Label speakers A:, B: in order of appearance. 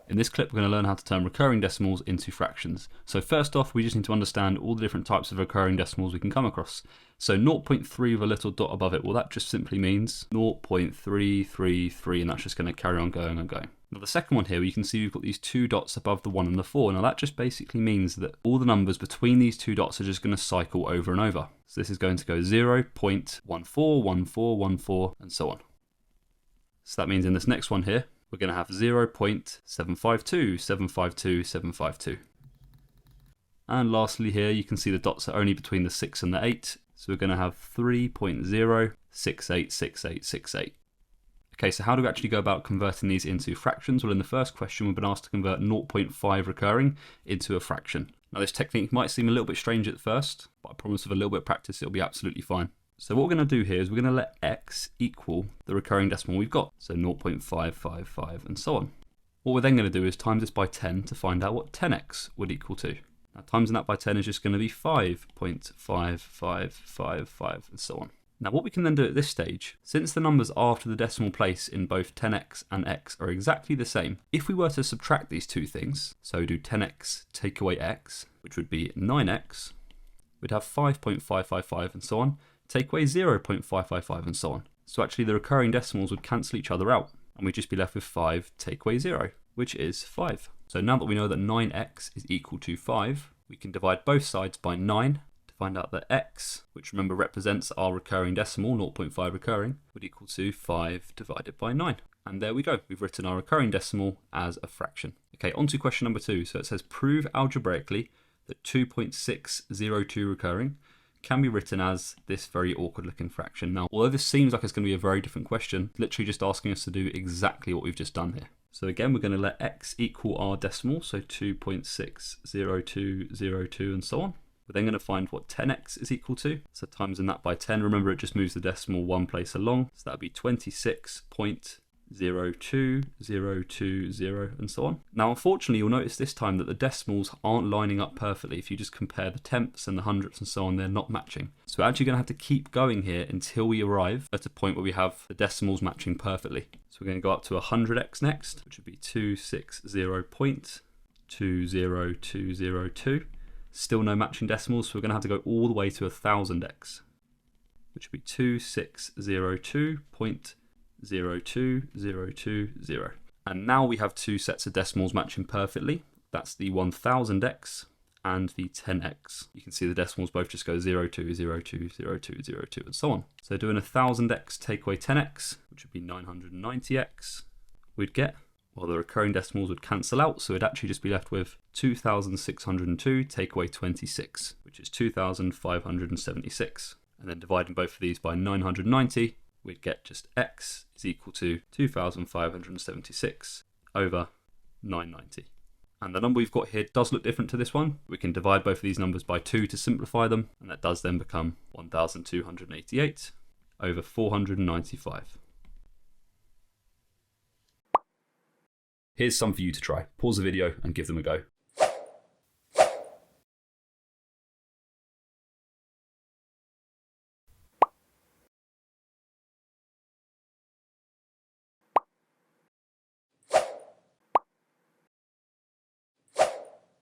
A: In this clip, we're going to learn how to turn recurring decimals into fractions. So first off, we just need to understand all the different types of recurring decimals we can come across. So 0.3 with a little dot above it, well that just simply means 0.333, and that's just going to carry on going and going. Now the second one here, you can see we've got these two dots above the 1 and the 4. Now that just basically means that all the numbers between these two dots are just going to cycle over and over. So this is going to go 0.141414 and so on. So that means in this next one here, we're going to have 0.752, 752, 752. And lastly here, you can see the dots are only between the 6 and the 8. So we're going to have 3.0686868. Okay, so how do we actually go about converting these into fractions? Well, in the first question, we've been asked to convert 0.5 recurring into a fraction. Now this technique might seem a little bit strange at first, but I promise with a little bit of practice, it'll be absolutely fine. So what we're going to do here is we're going to let x equal the recurring decimal we've got, so 0.555 and so on. What we're then going to do is times this by 10 to find out what 10x would equal to. Now timesing that by 10 is just going to be 5.5555 and so on. Now what we can then do at this stage, since the numbers after the decimal place in both 10x and x are exactly the same, if we were to subtract these two things, so do 10x take away x, which would be 9x, we'd have 5.555 and so on, take away 0.555 and so on. So actually the recurring decimals would cancel each other out, and we'd just be left with 5 take away 0, which is 5. So now that we know that 9x is equal to 5, we can divide both sides by 9 to find out that x, which remember represents our recurring decimal, 0.5 recurring, would equal to 5 divided by 9. And there we go, we've written our recurring decimal as a fraction. Okay, on to question number 2. So it says prove algebraically that 2.602 recurring can be written as this very awkward looking fraction. Now, although this seems like it's going to be a very different question, literally just asking us to do exactly what we've just done here. So again, we're going to let x equal our decimal, so 2.60202 and so on. We're then going to find what 10x is equal to. So timesing that by 10, remember it just moves the decimal one place along. So that would be 26.02020 and so on. Now unfortunately you'll notice this time that the decimals aren't lining up perfectly. If you just compare the tenths and the hundredths and so on, they're not matching. So we're actually going to have to keep going here until we arrive at a point where we have the decimals matching perfectly. So we're going to go up to 100x next, which would be 260.20202. Still no matching decimals, so we're going to have to go all the way to 1000x, which would be 2602.02020. And now we have two sets of decimals matching perfectly. That's the 1000x and the 10x. You can see the decimals both just go 02, 02, 02, 02, and so on. So doing 1000x take away 10x, which would be 990x, we'd get, well, the recurring decimals would cancel out, so it'd actually just be left with 2602 take away 26, which is 2576. And then dividing both of these by 990, we'd get just x is equal to 2576 over 990. And the number we've got here does look different to this one. We can divide both of these numbers by 2 to simplify them, and that does then become 1288 over 495. Here's some for you to try. Pause the video and give them a go.